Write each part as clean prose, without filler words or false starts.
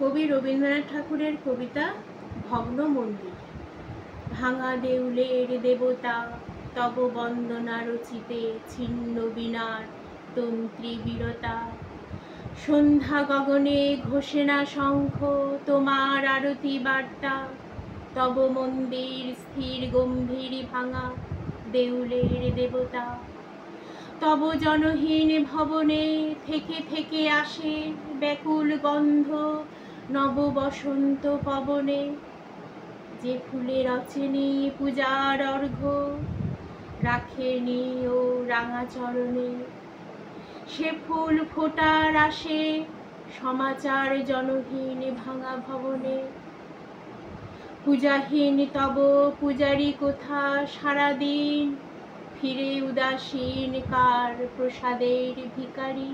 কবি রবীন্দ্রনাথ ঠাকুরের কবিতা ভগ্ন মন্দির। ভাঙা দেউলের দেবতা তব বন্দনা রচিতে ছিন্ন বীণার তন্ত্রী বীরতা। সন্ধ্যা গগনে ঘোষে না শঙ্খ তোমার আরতি বার্তা। তব মন্দির স্থির গম্ভীর ভাঙা দেউলের দেবতা। তব জনহীন ভবনে থেকে থেকে আসে ব্যাকুল গন্ধ নব বসন্ত পবনে। যে ফুলে রচেনি পূজার অর্ঘ্য রাখেনি ও রাঙা চরণে। সে ফুল ফোটার আসে সমাচার জনহীন ভাঙা ভবনে। পূজাহীন তব পূজারি কোথা সারাদিন ফিরে উদাসীন কার প্রসাদের ভিখারি।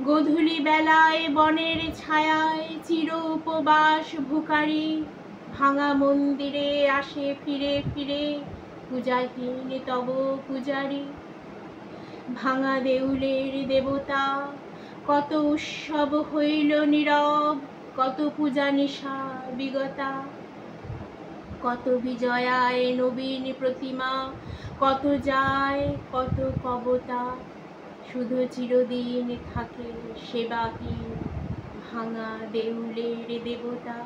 গোধূলি বেলায় বনের ছায়ায় চির উপবাস ভুখারি। ভাঙা মন্দিরে আসে ফিরে ফিরে পূজাহীন তব পূজারি। ভাঙা দেউলের দেবতা কত উৎসব হইল নীরব, কত পূজা নিশা বিগতা। কত বিজয়ায় নবীন প্রতিমা, কত যায় কত কবতা। শুধু চিরদিন থাকে সেবাহীন ভাঙা দেউলের দেবতা।